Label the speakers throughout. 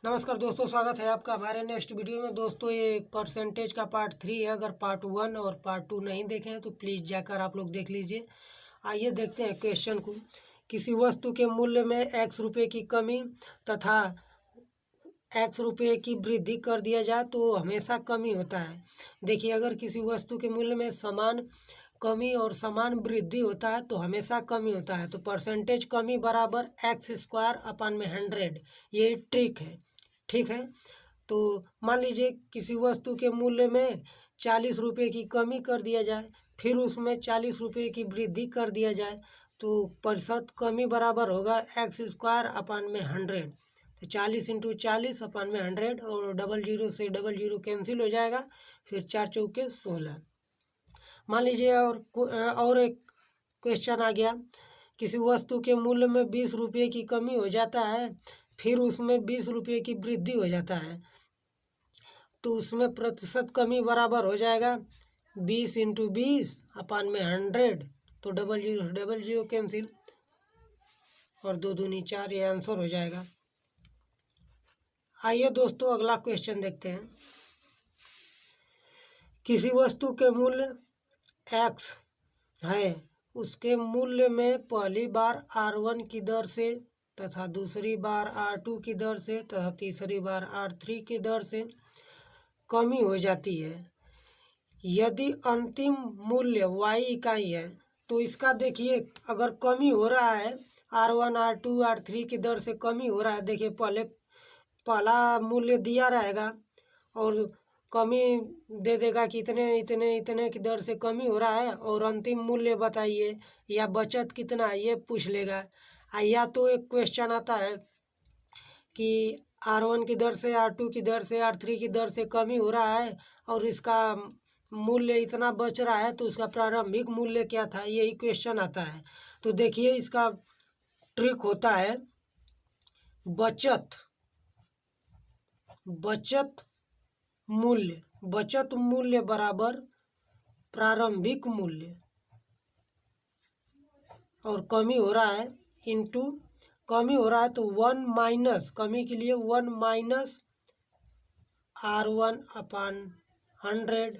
Speaker 1: नमस्कार दोस्तों, स्वागत है आपका हमारे नेक्स्ट वीडियो में। दोस्तों, ये परसेंटेज का पार्ट 3 है। अगर पार्ट 1 और पार्ट 2 नहीं देखे हैं तो प्लीज़ जाकर आप लोग देख लीजिए। आइए देखते हैं क्वेश्चन को। किसी वस्तु के मूल्य में x रुपये की कमी तथा x रुपये की वृद्धि कर दिया जाए तो हमेशा कमी होता है। देखिए, अगर किसी वस्तु के मूल्य में समान कमी और समान वृद्धि होता है तो हमेशा कमी होता है। तो परसेंटेज कमी बराबर x²/100। ये ट्रिक है, ठीक है। तो मान लीजिए किसी वस्तु के मूल्य में 40 रुपये की कमी कर दिया जाए, फिर उसमें 40 रुपये की वृद्धि कर दिया जाए, तो प्रतिशत कमी बराबर होगा x²/100। तो 40 × 40/100 और 00 से 00 कैंसिल हो जाएगा, फिर 4 चौके 16। मान लीजिए और एक क्वेश्चन आ गया। किसी वस्तु के मूल्य में 20 रुपये की कमी हो जाता है, फिर उसमें 20 रुपये की वृद्धि हो जाता है, तो उसमें प्रतिशत कमी बराबर हो जाएगा 20 × 20/100। तो 00 से 00 कैंसिल और 2 दूनी 4, ये आंसर हो जाएगा। आइए दोस्तों, अगला क्वेश्चन देखते हैं। किसी वस्तु के मूल्य x है, उसके मूल्य में पहली बार r1 की दर से तथा दूसरी बार r2 की दर से तथा तीसरी बार r3 की दर से कमी हो जाती है। यदि अंतिम मूल्य y इकाई है तो इसका देखिए, अगर कमी हो रहा है r1 r2 r3 की दर से कमी हो रहा है, देखिए पहला मूल्य दिया रहेगा और कमी दे देगा कि इतने इतने इतने की दर से कमी हो रहा है, और अंतिम मूल्य बताइए या बचत कितना है ये पूछ लेगा। या तो एक क्वेश्चन आता है कि r1 की दर से r2 की दर से r3 की दर से कमी हो रहा है और इसका मूल्य इतना बच रहा है, तो उसका प्रारंभिक मूल्य क्या था, यही क्वेश्चन आता है। तो देखिए, इसका ट्रिक होता है बचत मूल्य बराबर प्रारंभिक मूल्य, और कमी हो रहा है इंटू कमी हो रहा है तो 1 माइनस, कमी के लिए 1 माइनस r1/100,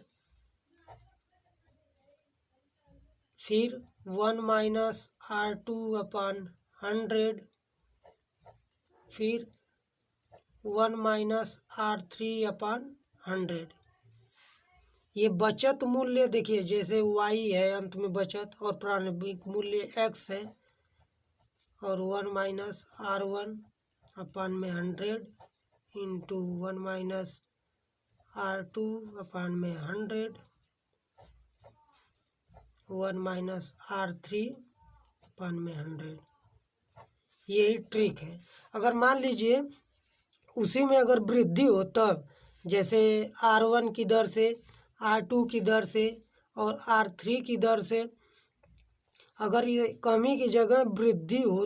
Speaker 1: फिर 1 माइनस r2/100, फिर 1 माइनस r3/100। ये बचत मूल्य देखिए, जैसे y है अंत में बचत और प्रारंभिक मूल्य x है, और 1 minus r1/100 into 1 minus r2/100, 1 minus r3/100। यही ट्रिक है। अगर मान लीजिए उसी में अगर वृद्धि हो, तब जैसे r1 की दर से r2 की दर से और r3 की दर से अगर ये कमी की जगह वृद्धि हो,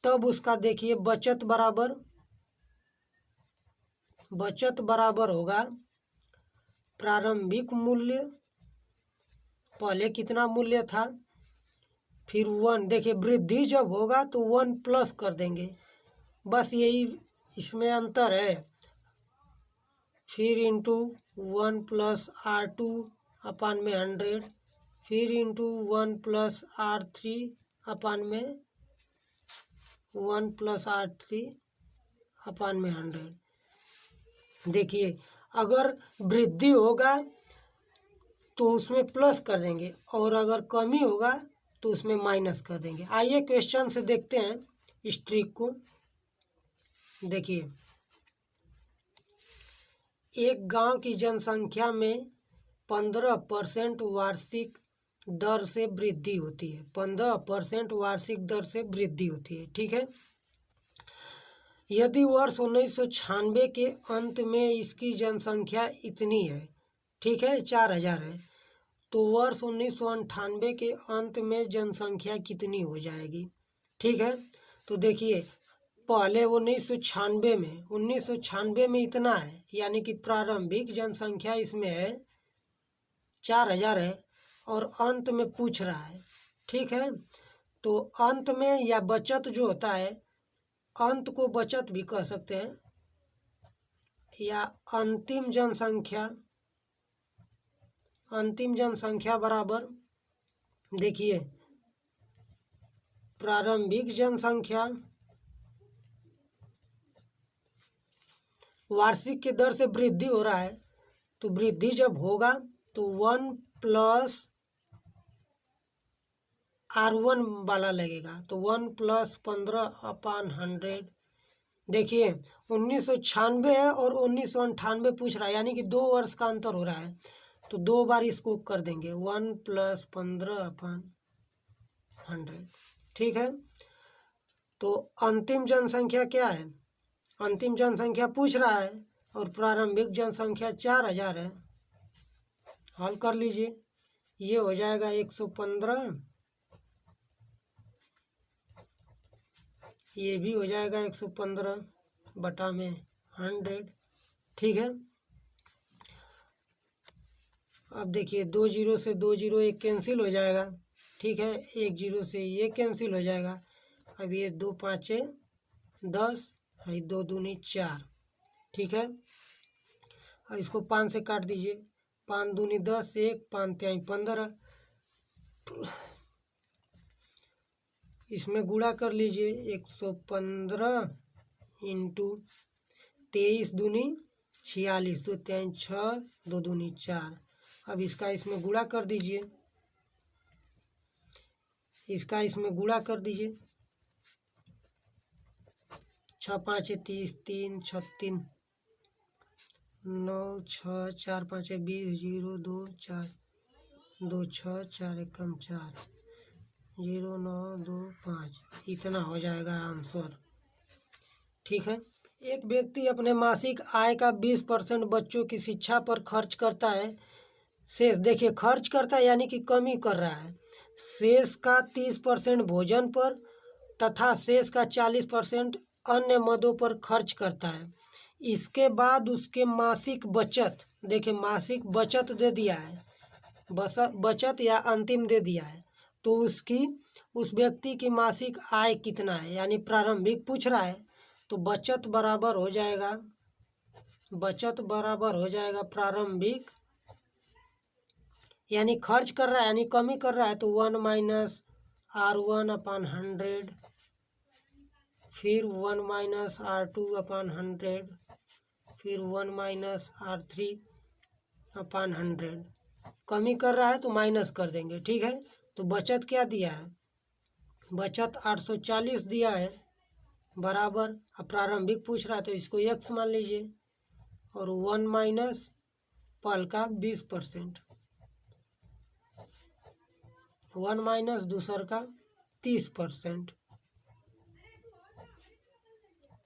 Speaker 1: तब उसका देखिए बचत बराबर होगा प्रारंभिक मूल्य, पहले कितना मूल्य था, फिर 1। देखिए, वृद्धि जब होगा तो 1 प्लस कर देंगे, बस यही इसमें अंतर है। फिर इंटू 1 प्लस r2/100, फिर इंटू 1 प्लस r3/100। देखिए, अगर वृद्धि होगा तो उसमें प्लस कर देंगे, और अगर कमी होगा तो उसमें माइनस कर देंगे। आइए क्वेश्चन से देखते हैं इस ट्रिक को। देखिए, एक गांव की जनसंख्या में 15% वार्षिक दर से वृद्धि होती है। 15% वार्षिक दर से वृद्धि होती है, ठीक है। यदि वर्ष 1996 के अंत में इसकी जनसंख्या इतनी है, ठीक है, 4000 है, तो वर्ष 1998 के अंत में जनसंख्या कितनी हो जाएगी, ठीक है। तो देखिए, पहले 1996 में इतना है, यानी कि प्रारंभिक जनसंख्या इसमें है 4000 है, और अंत में पूछ रहा है, ठीक है। तो अंत में या बचत जो होता है, अंत को बचत भी कह सकते हैं, या अंतिम जनसंख्या बराबर, देखिए प्रारंभिक जनसंख्या वार्षिक की दर से वृद्धि हो रहा है, तो वृद्धि जब होगा तो 1+R1 वाला लगेगा, तो 1+15/100। देखिए 1996 है और 1998 पूछ रहा है, यानी कि 2 वर्ष का अंतर हो रहा है, तो 2 बार इसको कर देंगे 1+15/100। ठीक है, तो अंतिम जनसंख्या क्या है, अंतिम जनसंख्या पूछ रहा है और प्रारंभिक जनसंख्या 4000 है। हल कर लीजिए, ये हो जाएगा 115, ये भी हो जाएगा 115/100। ठीक है, अब देखिए 2 जीरो से 2 जीरो एक कैंसिल हो जाएगा। ठीक है, 1 जीरो से ये कैंसिल हो जाएगा। अब ये 2 पाँचे 10, 2 दूनी 4। ठीक है, अब इसको 5 से काट दीजिए, 5 दूनी 10, 1 5 तिहाई 15। इसमें गुणा कर लीजिए, 115 इंटू 23 दूनी 46, 2 तिहाई 6, 2 दूनी 4। अब इसका इसमें गुणा कर दीजिए, इसका इसमें गुणा कर दीजिए, 6 5 30, 3 36, 9 6 4 5 20, 0 2 4, 2 6 4 1 4, 0 9 2 5, इतना हो जाएगा आंसर। ठीक है, एक व्यक्ति अपने मासिक आय का 20% बच्चों की शिक्षा पर खर्च करता है। शेष, देखिए खर्च करता है यानी कि कमी कर रहा है। शेष का 30% भोजन पर तथा शेष का 40% अन्य मदों पर खर्च करता है। इसके बाद उसके मासिक बचत, देखिए मासिक बचत दे दिया है, बचत या अंतिम दे दिया है, तो उस व्यक्ति की मासिक आय कितना है, यानी प्रारंभिक पूछ रहा है, तो बचत बराबर हो जाएगा प्रारंभिक, यानी खर्च कर रहा है यानी कमी कर रहा है, तो 1-R1/100, फिर 1-R2/100, फिर 1-R3/100। कमी कर रहा है तो माइनस कर देंगे। ठीक है, तो बचत क्या दिया है, बचत 840 दिया है बराबर, अब प्रारंभिक पूछ रहा है तो इसको x मान लीजिए, और 1 माइनस पल का 20%, 1 माइनस दूसर का 30%,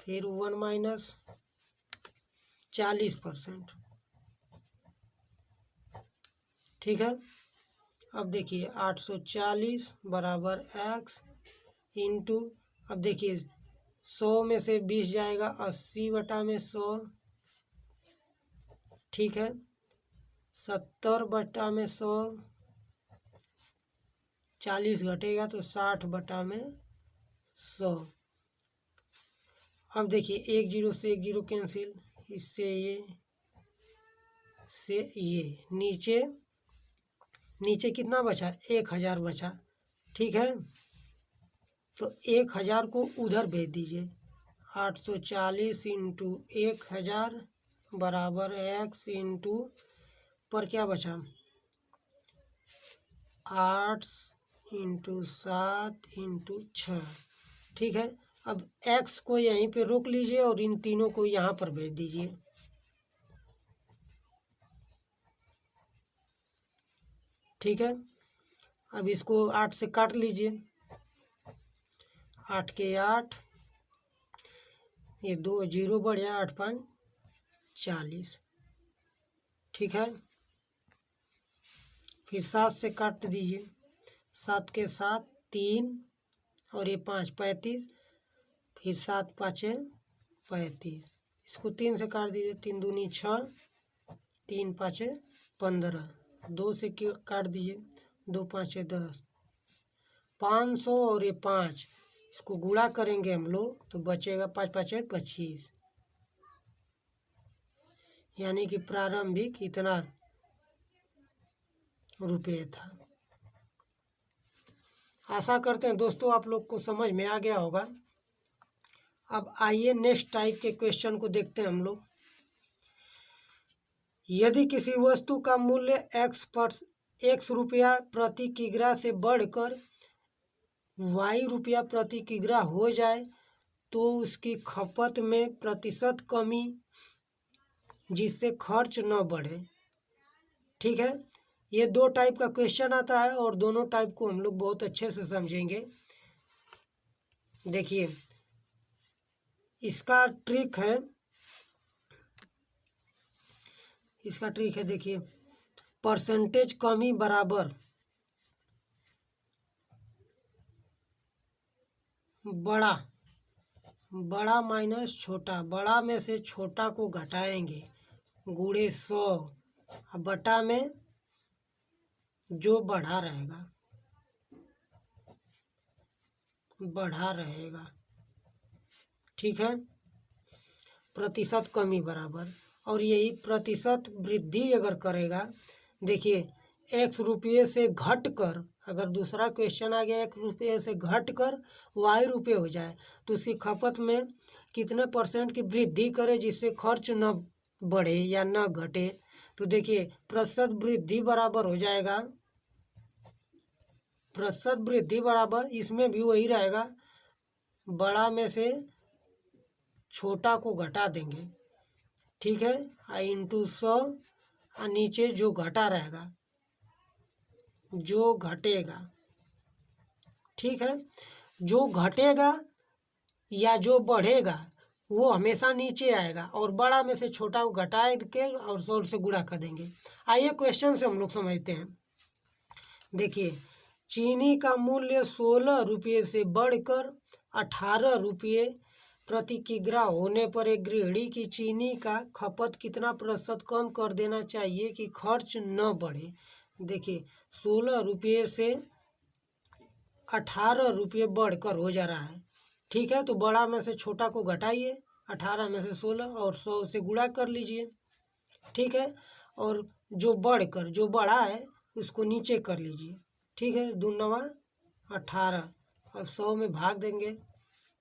Speaker 1: फिर 1 माइनस 40%। ठीक है, अब देखिए 840 बराबर x इंटू, अब देखिए 100 में से 20 जाएगा, 80/100। ठीक है, 70/100, 40 घटेगा तो 60/100। अब देखिए 1 जीरो से 1 जीरो कैंसिल, इससे ये से ये नीचे कितना बचा, 1000 बचा। ठीक है, तो 1000 को उधर भेज दीजिए, 840 इंटू 1000 बराबर x इंटू पर क्या बचा, 8 इंटू 7 इंटू 6। ठीक है, अब x को यहीं पे रोक लीजिए और इन तीनों को यहाँ पर भेज दीजिए। ठीक है, अब इसको 8 से काट लीजिए, 8 के 8, ये 2 जीरो बढ़ गया, 8×5 40। ठीक है, फिर 7 से काट दीजिए, 7 के 7 3, और ये 5 35, फिर 7 5 35, इसको 3 से काट दीजिए, 3 दूनी 6, 3 5 15, 2 से काट दीजिए, 2 5 10, 500 और ये 5, इसको गुणा करेंगे हम लोग तो बचेगा 5 5 25। यानी कि प्रारंभिक इतना रुपये था। आशा करते हैं दोस्तों आप लोग को समझ में आ गया होगा। अब आइए नेक्स्ट टाइप के क्वेश्चन को देखते हैं हम लोग। यदि किसी वस्तु का मूल्य x रुपया प्रति किग्रा से बढ़कर y रुपया प्रति किग्रा हो जाए तो उसकी खपत में प्रतिशत कमी जिससे खर्च न बढ़े। ठीक है, ये दो टाइप का क्वेश्चन आता है और दोनों टाइप को हम लोग बहुत अच्छे से समझेंगे। देखिए इसका ट्रिक है, देखिए परसेंटेज कमी बराबर बड़ा माइनस छोटा, बड़ा में से छोटा को घटाएंगे गुणे 100 बटा में जो बढ़ा रहेगा। ठीक है, प्रतिशत कमी बराबर, और यही प्रतिशत वृद्धि अगर करेगा, देखिए x रुपये से घटकर, अगर दूसरा क्वेश्चन आ गया 1 रुपये से घटकर y रुपये हो जाए तो उसकी खपत में कितने % की वृद्धि करे जिससे खर्च न बढ़े या न घटे। तो देखिए प्रतिशत वृद्धि बराबर हो जाएगा, प्रतिशत वृद्धि बराबर, इसमें भी वही रहेगा, बड़ा में से छोटा को घटा देंगे। ठीक है, इंटू 100 और नीचे जो घटा रहेगा, जो घटेगा। ठीक है, जो घटेगा या जो बढ़ेगा वो हमेशा नीचे आएगा, और बड़ा में से छोटा को घटा के और 100 से गुणा कर देंगे। आइए क्वेश्चन से हम लोग समझते हैं। देखिए चीनी का मूल्य 16 रुपये से बढ़कर 18 रुपये प्रति किग्रा होने पर एक गृहिणी की चीनी का खपत कितना प्रतिशत कम कर देना चाहिए कि खर्च न बढ़े। देखिए 16 रुपये से 18 रुपये बढ़कर हो जा रहा है। ठीक है, तो बड़ा में से छोटा को घटाइए, 18 में से 16 और 100 से गुणा कर लीजिए। ठीक है, और जो बढ़कर जो बढ़ा है उसको नीचे कर लीजिए। ठीक है, 2 9 18, अब 100 में भाग देंगे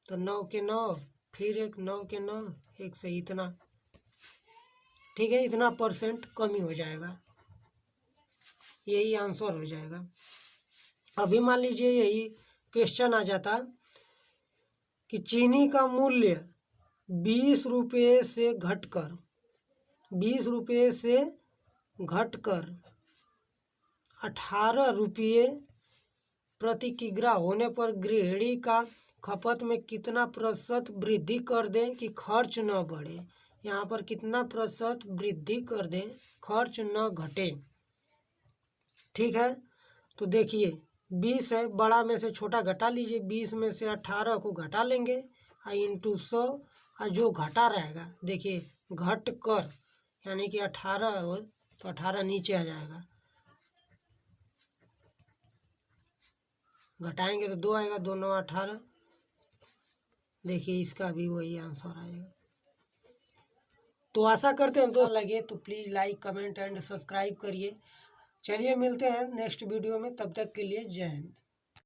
Speaker 1: तो 9 के 9, फिर 1 9 के 9, 1 से इतना। ठीक है, इतना % कमी हो जाएगा, यही आंसर हो जाएगा। अभी मान लीजिए यही क्वेश्चन आ जाता कि चीनी का मूल्य 20 रुपये से घटकर 18 रुपये प्रति किग्रा होने पर गृहिणी का खपत में कितना % वृद्धि कर दें कि खर्च न बढ़े। यहाँ पर कितना % वृद्धि कर दें, खर्च न घटे। ठीक है, तो देखिए 20 है, बड़ा में से छोटा घटा लीजिए, 20 में से 18 को घटा लेंगे इंटू 100, और जो घटा रहेगा देखिए घट कर, यानी कि 18 हो तो 18 नीचे आ जाएगा, घटाएंगे तो 2 आएगा, 2 9 18। देखिए इसका भी वही आंसर आएगा। तो आशा करते हैं दोस्त लगे तो please like comment and subscribe करिए। चलिए मिलते हैं नेक्स्ट वीडियो में, तब तक के लिए जय हिंद।